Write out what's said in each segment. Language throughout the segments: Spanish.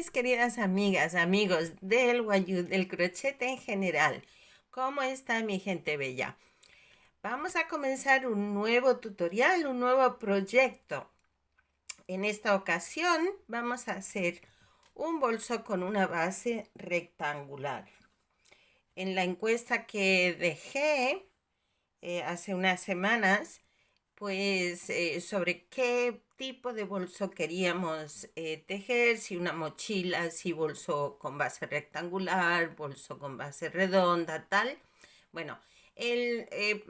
mis queridas amigas, amigos del guayú, del crochet en general. ¿Cómo está mi gente bella? Vamos a comenzar un nuevo tutorial, un nuevo proyecto. En esta ocasión vamos a hacer un bolso con una base rectangular. En la encuesta que dejé hace unas semanas, pues sobre qué tipo de bolso queríamos tejer, si una mochila, si bolso con base rectangular, bolso con base redonda, tal. Bueno, el, eh,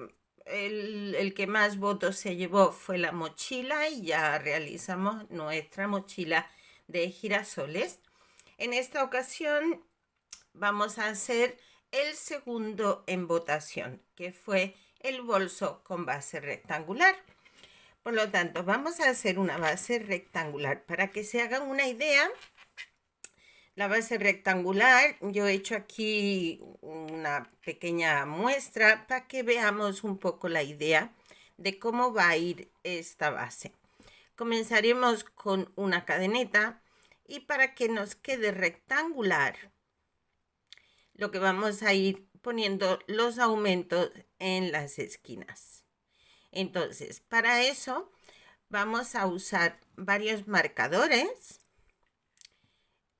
el que más votos se llevó fue la mochila y ya realizamos nuestra mochila de girasoles. En esta ocasión vamos a hacer el segundo en votación, que fue el bolso con base rectangular. Por lo tanto, vamos a hacer una base rectangular. Para que se hagan una idea, la base rectangular, yo he hecho aquí una pequeña muestra para que veamos un poco la idea de cómo va a ir esta base. Comenzaremos con una cadeneta y para que nos quede rectangular, lo que vamos a ir poniendo los aumentos en las esquinas. Entonces, para eso vamos a usar varios marcadores,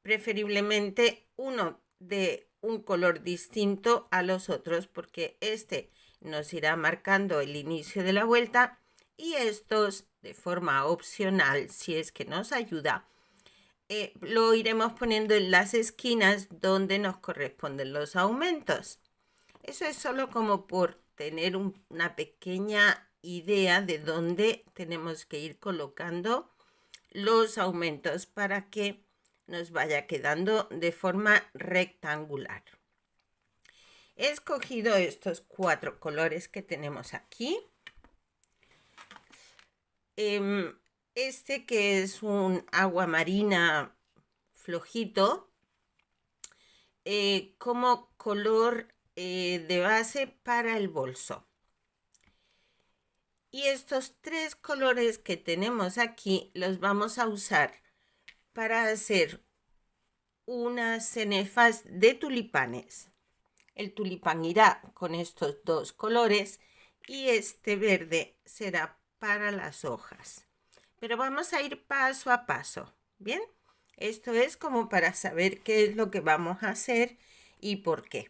preferiblemente uno de un color distinto a los otros, porque este nos irá marcando el inicio de la vuelta y estos de forma opcional, si es que nos ayuda, lo iremos poniendo en las esquinas donde nos corresponden los aumentos. Eso es solo como por tener una pequeña idea de dónde tenemos que ir colocando los aumentos para que nos vaya quedando de forma rectangular. He escogido estos 4 colores que tenemos aquí. Este que es un agua marina flojito, como color de base para el bolso. Y estos 3 colores que tenemos aquí los vamos a usar para hacer unas cenefas de tulipanes. El tulipán irá con estos 2 colores y este verde será para las hojas. Pero vamos a ir paso a paso, ¿bien? Esto es como para saber qué es lo que vamos a hacer y por qué.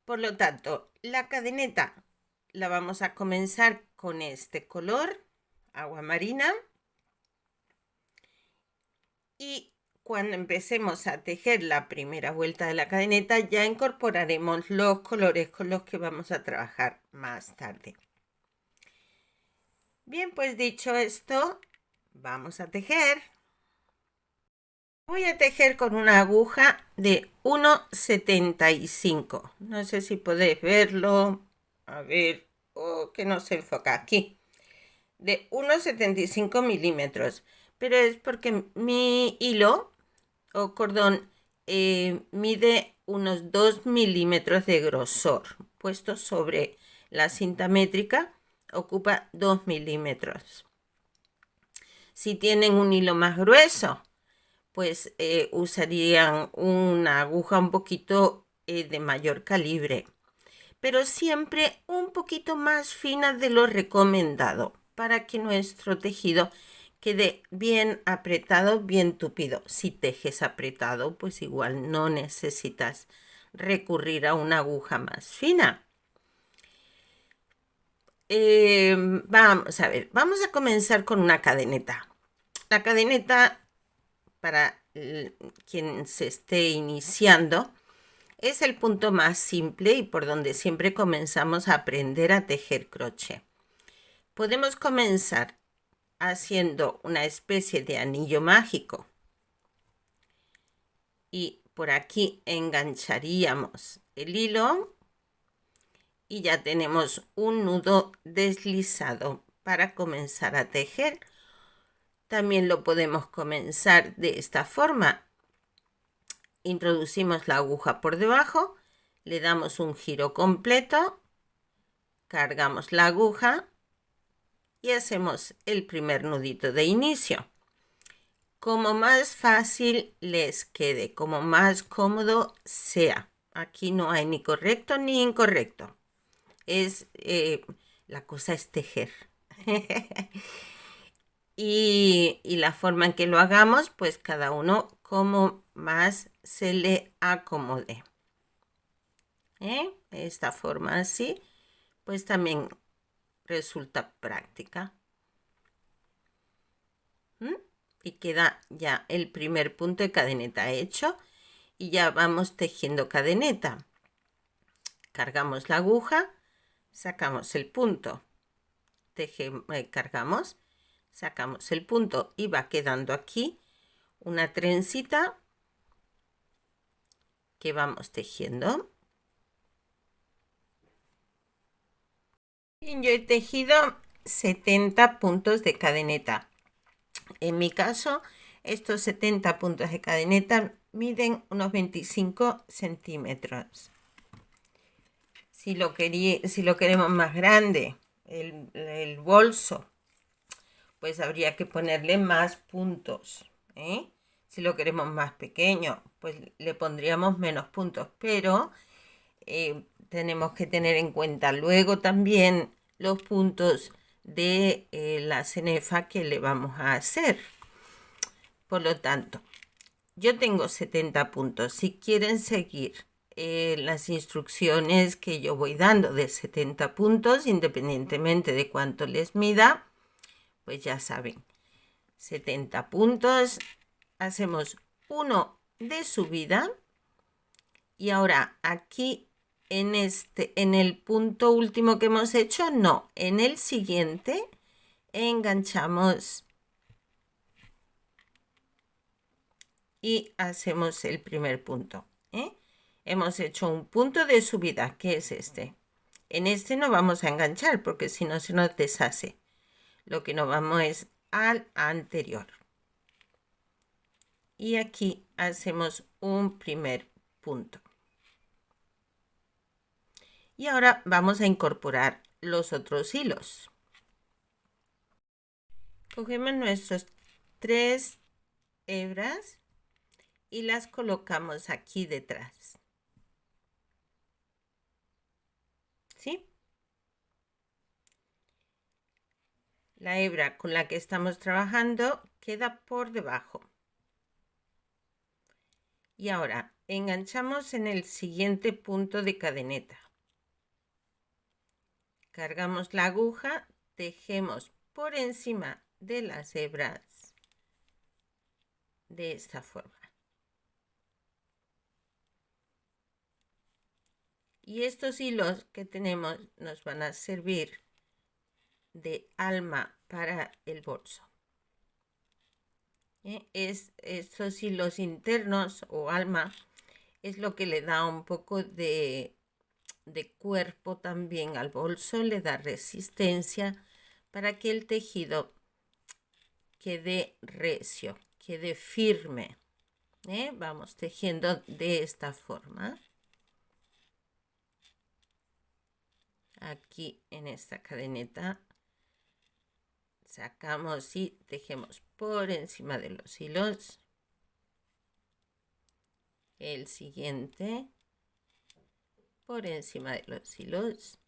Por lo tanto, la cadeneta la vamos a comenzar con este color, agua marina. Y cuando empecemos a tejer la primera vuelta de la cadeneta, ya incorporaremos los colores con los que vamos a trabajar más tarde. Bien, pues dicho esto, vamos a tejer. Voy a tejer con una aguja de 1,75. No sé si podéis verlo. A ver, que no se enfoca aquí. De 1,75 milímetros. Pero es porque mi hilo o cordón mide unos 2 milímetros de grosor. Puesto sobre la cinta métrica, ocupa 2 milímetros. Si tienen un hilo más grueso, pues usarían una aguja un poquito de mayor calibre, pero siempre un poquito más fina de lo recomendado para que nuestro tejido quede bien apretado, bien tupido. Si tejes apretado, pues igual no necesitas recurrir a una aguja más fina. Vamos a ver, vamos a comenzar con una cadeneta. La cadeneta, para quien se esté iniciando, es el punto más simple y por donde siempre comenzamos a aprender a tejer crochet. Podemos comenzar haciendo una especie de anillo mágico y por aquí engancharíamos el hilo y ya tenemos un nudo deslizado para comenzar a tejer. También lo podemos comenzar de esta forma. Introducimos la aguja por debajo, le damos un giro completo, cargamos la aguja y hacemos el primer nudito de inicio. como más fácil les quede, como más cómodo sea. Aquí no hay ni correcto ni incorrecto. La cosa es tejer. Y la forma en que lo hagamos, pues cada uno como más se le acomode. Esta forma así, pues también resulta práctica. Y queda ya el primer punto de cadeneta hecho y ya vamos tejiendo cadeneta. Cargamos la aguja, sacamos el punto, cargamos, sacamos el punto y va quedando aquí una trencita que vamos tejiendo. Y yo he tejido 70 puntos de cadeneta. En mi caso, estos 70 puntos de cadeneta miden unos 25 centímetros. Si lo queremos más grande, el bolso, pues habría que ponerle más puntos. Si lo queremos más pequeño, pues le pondríamos menos puntos. Pero tenemos que tener en cuenta luego también los puntos de la cenefa que le vamos a hacer. Por lo tanto, yo tengo 70 puntos. Si quieren seguir las instrucciones que yo voy dando de 70 puntos, independientemente de cuánto les mida, pues ya saben, 70 puntos, hacemos uno de subida y ahora aquí en el punto último que hemos hecho, no, en el siguiente enganchamos y hacemos el primer punto. Hemos hecho un punto de subida, que es este. En este no vamos a enganchar porque si no se nos deshace. Lo que nos vamos es al anterior. Y aquí hacemos un primer punto. Y ahora vamos a incorporar los otros hilos. Cogemos nuestras 3 hebras y las colocamos aquí detrás. ¿Sí? La hebra con la que estamos trabajando queda por debajo. Y ahora enganchamos en el siguiente punto de cadeneta. Cargamos la aguja, tejemos por encima de las hebras de esta forma. Y estos hilos que tenemos nos van a servir de alma para el bolso. Estos hilos internos o alma es lo que le da un poco de cuerpo también al bolso, le da resistencia para que el tejido quede recio, quede firme. Vamos tejiendo de esta forma. Aquí en esta cadeneta sacamos y tejemos por encima de los hilos. El siguiente por encima de los hilos.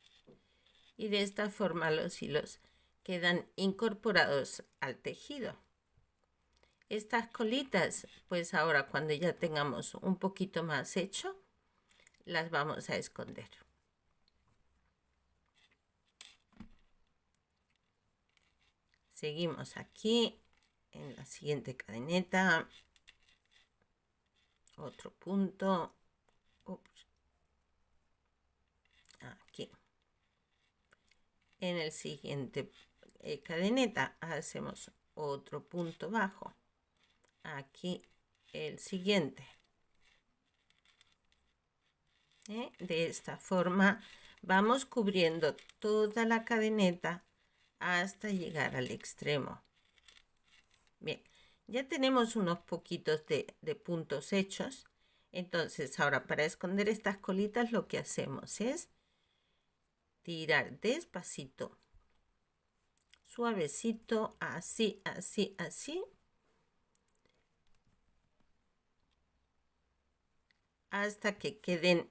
Y de esta forma los hilos quedan incorporados al tejido. Estas colitas, pues ahora cuando ya tengamos un poquito más hecho, las vamos a esconder. Seguimos aquí en la siguiente cadeneta. Otro punto. Ups. Aquí. En el siguiente cadeneta hacemos otro punto bajo. Aquí el siguiente. De esta forma vamos cubriendo toda la cadeneta hasta llegar al extremo. Bien, ya tenemos unos poquitos de puntos hechos. Entonces ahora para esconder estas colitas lo que hacemos es tirar despacito, suavecito, así, así, así. hasta que queden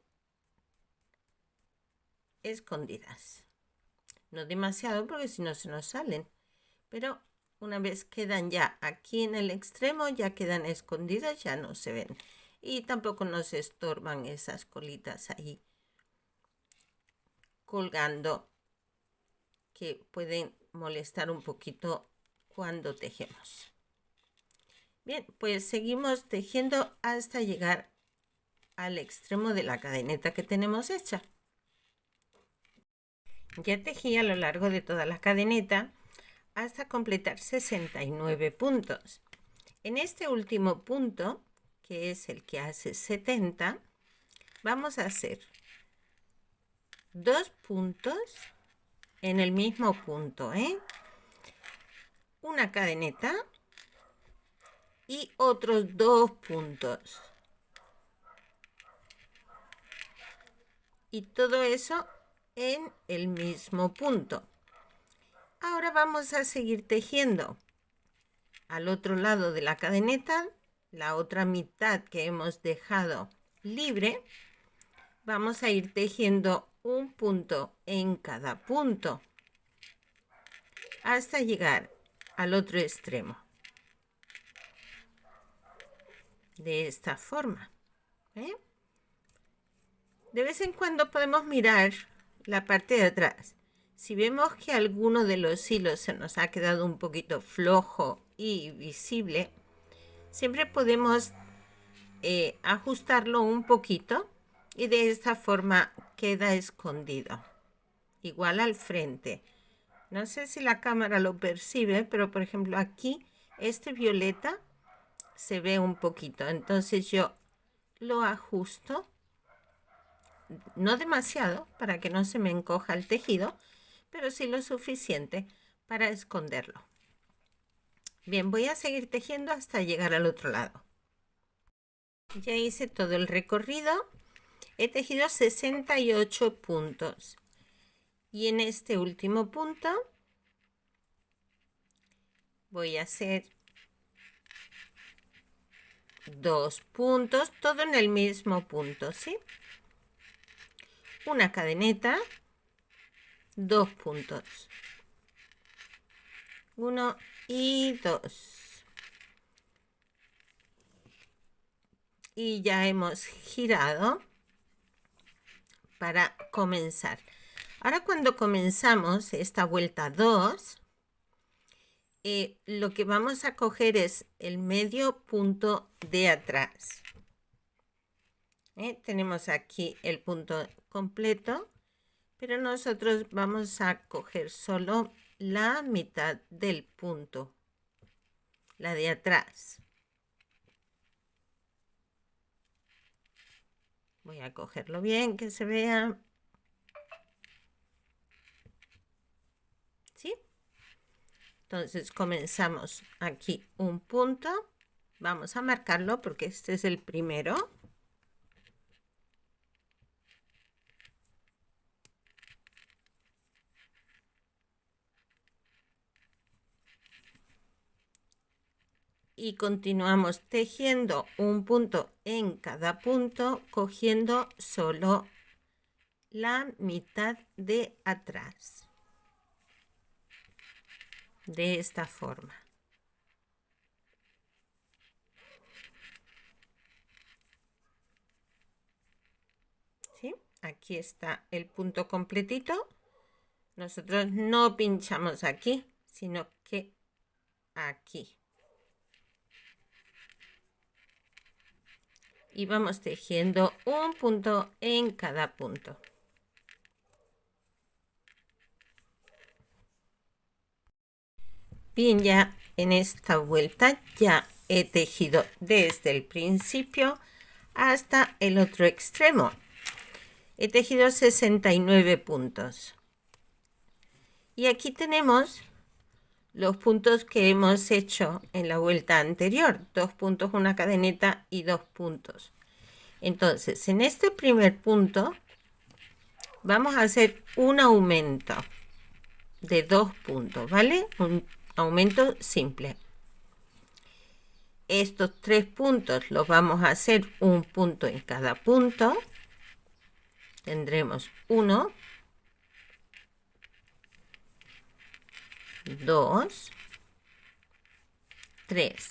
escondidas. No demasiado porque si no se nos salen, pero una vez quedan ya aquí en el extremo, ya quedan escondidas, ya no se ven. Y tampoco nos estorban esas colitas ahí colgando que pueden molestar un poquito cuando tejemos. Bien, pues seguimos tejiendo hasta llegar al extremo de la cadeneta que tenemos hecha. Ya tejí a lo largo de toda la cadeneta hasta completar 69 puntos. En este último punto, que es el que hace 70, vamos a hacer 2 puntos en el mismo punto, una cadeneta y otros 2 puntos. Y todo eso en el mismo punto. Ahora vamos a seguir tejiendo al otro lado de la cadeneta, la otra mitad que hemos dejado libre. Vamos a ir tejiendo un punto en cada punto hasta llegar al otro extremo. De esta forma. De vez en cuando podemos mirar la parte de atrás. Si vemos que alguno de los hilos se nos ha quedado un poquito flojo y visible, siempre podemos ajustarlo un poquito y de esta forma queda escondido. Igual al frente. No sé si la cámara lo percibe, pero por ejemplo aquí este violeta se ve un poquito. Entonces yo lo ajusto, no demasiado para que no se me encoja el tejido, pero sí lo suficiente para esconderlo. Bien, voy a seguir tejiendo hasta llegar al otro lado. Ya hice todo el recorrido. He tejido 68 puntos. Y en este último punto voy a hacer 2 puntos, todo en el mismo punto, ¿sí? Una cadeneta, 2 puntos. 1 y 2. Y ya hemos girado para comenzar. Ahora cuando comenzamos esta vuelta 2, lo que vamos a coger es el medio punto de atrás. Tenemos aquí el punto completo, pero nosotros vamos a coger solo la mitad del punto, la de atrás. Voy a cogerlo bien, que se vea. ¿Sí? Entonces comenzamos aquí un punto. Vamos a marcarlo porque este es el primero. Y continuamos tejiendo un punto en cada punto, cogiendo solo la mitad de atrás. De esta forma. ¿Sí? Aquí está el punto completito. Nosotros no pinchamos aquí, sino que aquí. Y vamos tejiendo un punto en cada punto. Bien, ya en esta vuelta ya he tejido desde el principio hasta el otro extremo. He tejido 69 puntos. Y aquí tenemos los puntos que hemos hecho en la vuelta anterior. 2 puntos, una cadeneta y 2 puntos. Entonces, en este primer punto vamos a hacer un aumento de 2 puntos, ¿vale? Un aumento simple. estos 3 puntos los vamos a hacer un punto en cada punto. Tendremos 1, 2, 3.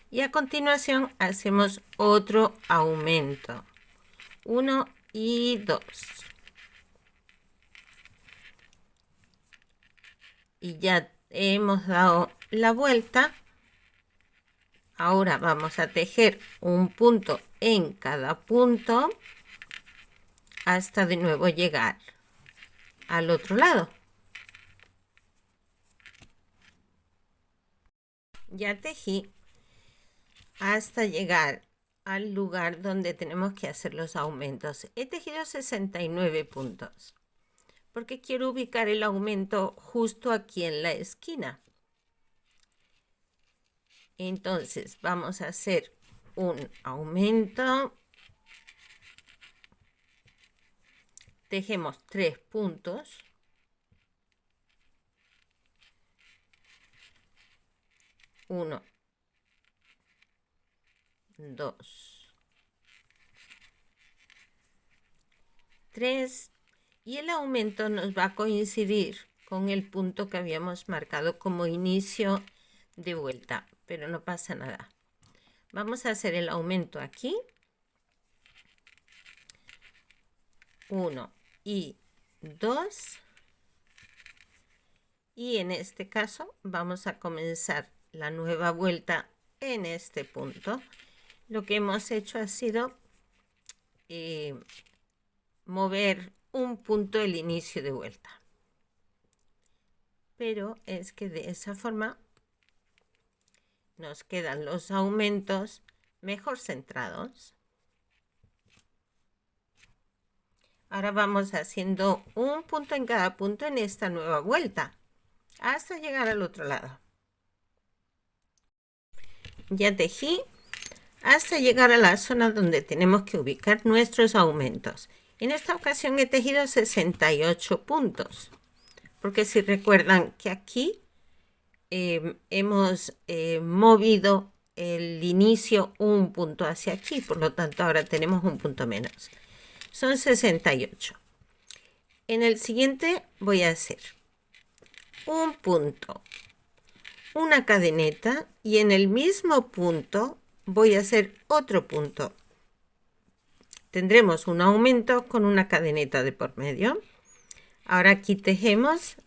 Y a continuación hacemos otro aumento. 1 y 2. Y ya hemos dado la vuelta. Ahora vamos a tejer un punto en cada punto hasta de nuevo llegar al otro lado. Ya tejí hasta llegar al lugar donde tenemos que hacer los aumentos. He tejido 69 puntos porque quiero ubicar el aumento justo aquí en la esquina. Entonces vamos a hacer un aumento. Tejemos 3 puntos. 1, 2, 3. Y el aumento nos va a coincidir con el punto que habíamos marcado como inicio de vuelta, pero no pasa nada. Vamos a hacer el aumento aquí. 1 y 2. Y en este caso vamos a comenzar la nueva vuelta en este punto. Lo que hemos hecho ha sido mover un punto el inicio de vuelta. Pero es que de esa forma nos quedan los aumentos mejor centrados. Ahora vamos haciendo un punto en cada punto en esta nueva vuelta hasta llegar al otro lado. Ya tejí hasta llegar a la zona donde tenemos que ubicar nuestros aumentos. En esta ocasión he tejido 68 puntos, porque si recuerdan que aquí hemos movido el inicio un punto hacia aquí, por lo tanto ahora tenemos un punto menos. Son 68. En el siguiente voy a hacer un punto, una cadeneta, y en el mismo punto voy a hacer otro punto. Tendremos un aumento con una cadeneta de por medio. Ahora aquí tejemos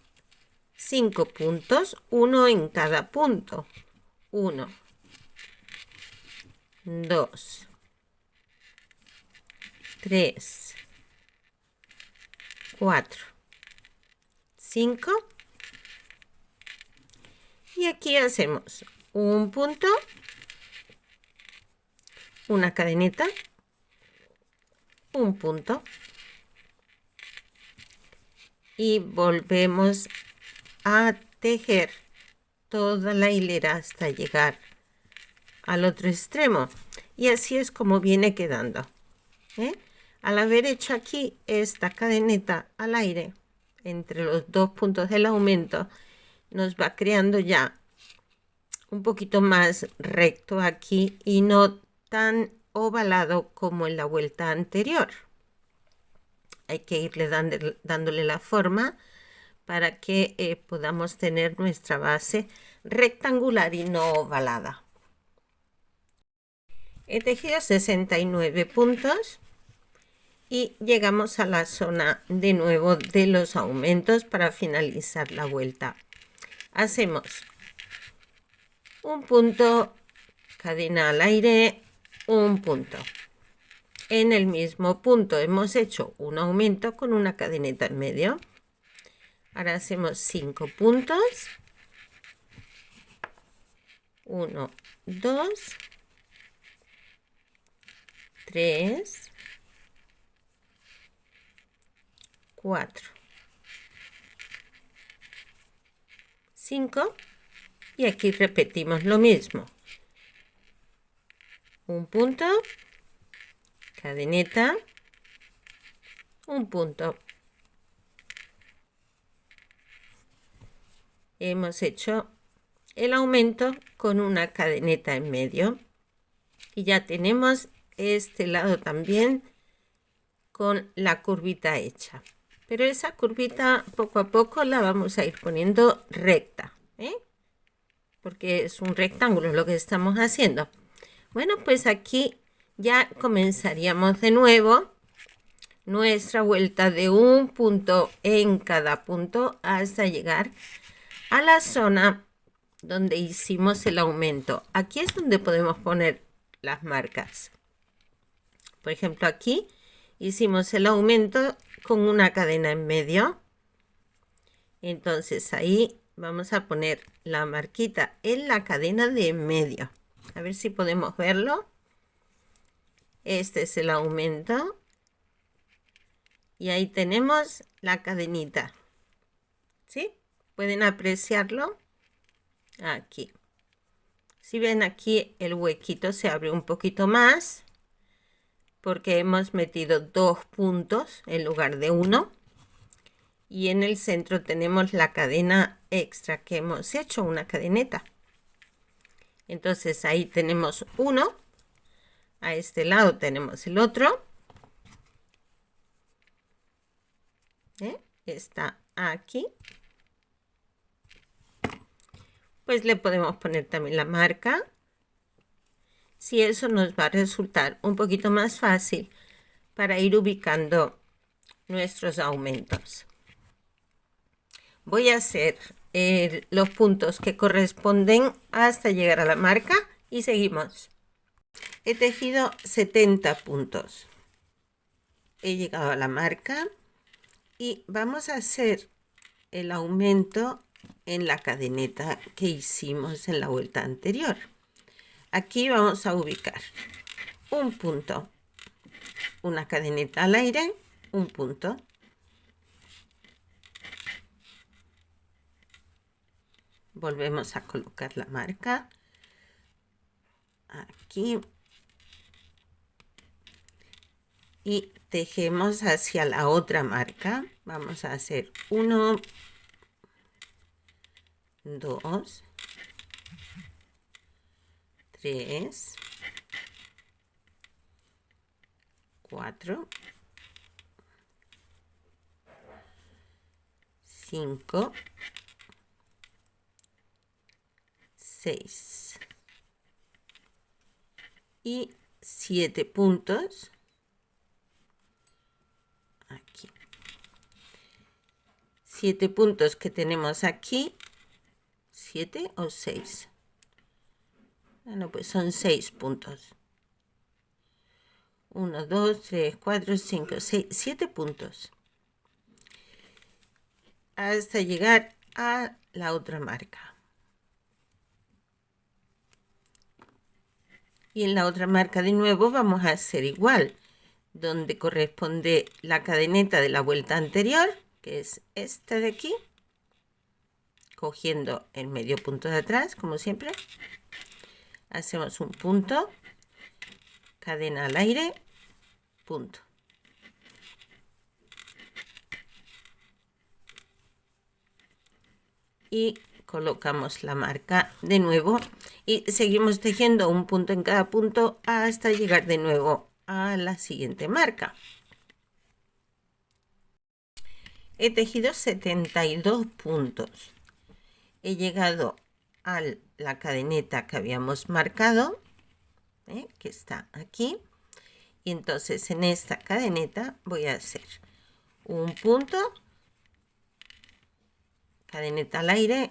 5 puntos, uno en cada punto. 1, 2, 3, 4, 5. Y aquí hacemos un punto, una cadeneta, un punto, y volvemos a tejer toda la hilera hasta llegar al otro extremo. Y así es como viene quedando. Al haber hecho aquí esta cadeneta al aire entre los dos puntos del aumento, nos va creando ya un poquito más recto aquí y no tan ovalado como en la vuelta anterior. Hay que irle dándole la forma para que podamos tener nuestra base rectangular y no ovalada. He tejido 69 puntos y llegamos a la zona de nuevo de los aumentos para finalizar la vuelta. Hacemos un punto, cadena al aire, un punto. En el mismo punto hemos hecho un aumento con una cadeneta en medio. Ahora hacemos 5 puntos. 1, 2, 3, 4, 5. Y aquí repetimos lo mismo. Un punto, cadeneta, un punto. Hemos hecho el aumento con una cadeneta en medio. Y ya tenemos este lado también con la curvita hecha. Pero esa curvita poco a poco la vamos a ir poniendo recta, porque es un rectángulo lo que estamos haciendo. Bueno, pues aquí ya comenzaríamos de nuevo nuestra vuelta de un punto en cada punto hasta llegar a la zona donde hicimos el aumento. Aquí es donde podemos poner las marcas. Por ejemplo, aquí hicimos el aumento con una cadena en medio. Entonces ahí vamos a poner la marquita en la cadena de en medio. A ver si podemos verlo. Este es el aumento. Y ahí tenemos la cadenita. ¿Sí? ¿Pueden apreciarlo? Aquí. Si ven aquí el huequito se abre un poquito más porque hemos metido 2 puntos en lugar de 1. Y en el centro tenemos la cadena extra que hemos hecho, una cadeneta. Entonces ahí tenemos uno. A este lado tenemos el otro. Está aquí. Pues le podemos poner también la marca. Si eso nos va a resultar un poquito más fácil para ir ubicando nuestros aumentos. Voy a hacer los puntos que corresponden hasta llegar a la marca y seguimos. He tejido 70 puntos. He llegado a la marca y vamos a hacer el aumento en la cadeneta que hicimos en la vuelta anterior. Aquí vamos a ubicar un punto, una cadeneta al aire, un punto. Volvemos a colocar la marca aquí y tejemos hacia la otra marca. Vamos a hacer 1, 2, 3, 4, 5, 6 y 7 puntos aquí. 7 puntos que tenemos aquí. 7 o 6. Bueno, pues son 6 puntos. 1, 2, 3, 4, 5, 6, 7 puntos. Hasta llegar a la otra marca. Y en la otra marca de nuevo vamos a hacer igual, donde corresponde la cadeneta de la vuelta anterior, que es esta de aquí, cogiendo el medio punto de atrás, como siempre. Hacemos un punto, cadena al aire, punto. Y colocamos la marca de nuevo y seguimos tejiendo un punto en cada punto hasta llegar de nuevo a la siguiente marca. He tejido 72 puntos. He llegado a la cadeneta que habíamos marcado, que está aquí, y entonces en esta cadeneta voy a hacer un punto, cadeneta al aire,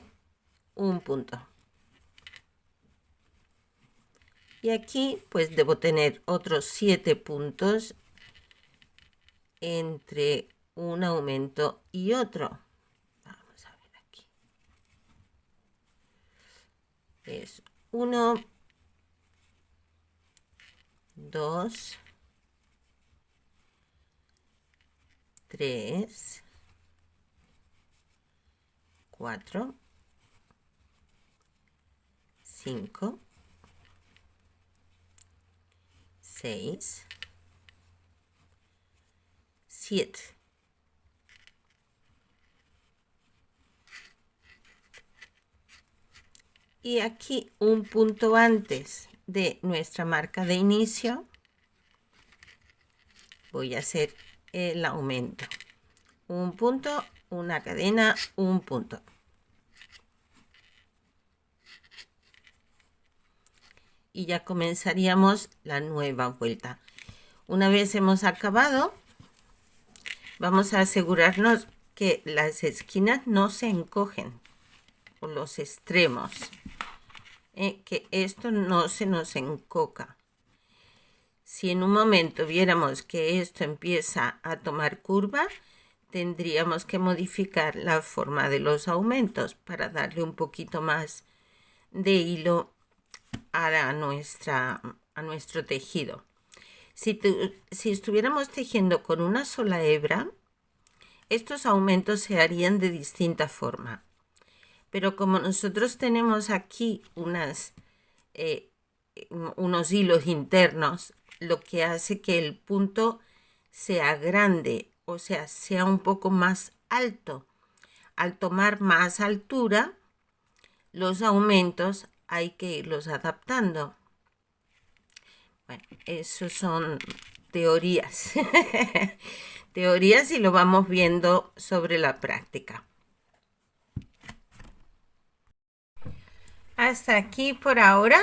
un punto. Y aquí pues debo tener otros 7 puntos entre un aumento y otro. Vamos a ver aquí. Es 1, 2, 3, 4, 5, 6, 7. y aquí un punto antes de nuestra marca de inicio voy a hacer el aumento. Un punto, una cadena, un punto. Y ya comenzaríamos la nueva vuelta. Una vez hemos acabado, vamos a asegurarnos que las esquinas no se encogen, o los extremos, que esto no se nos encoca. Si en un momento viéramos que esto empieza a tomar curva, tendríamos que modificar la forma de los aumentos para darle un poquito más de hilo a nuestro tejido. Si estuviéramos tejiendo con una sola hebra, estos aumentos se harían de distinta forma. Pero como nosotros tenemos aquí unos hilos internos, lo que hace que el punto sea grande, o sea, sea un poco más alto. Al tomar más altura, los aumentos hay que irlos adaptando. Bueno, eso son teorías. Teorías y lo vamos viendo sobre la práctica. Hasta aquí por ahora.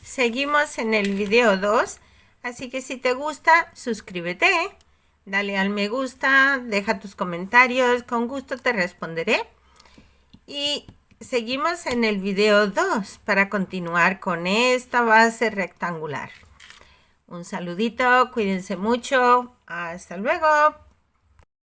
Seguimos en el video 2. Así que si te gusta, suscríbete, dale al me gusta, deja tus comentarios, con gusto te responderé. Y seguimos en el video 2 para continuar con esta base rectangular. Un saludito, cuídense mucho, hasta luego.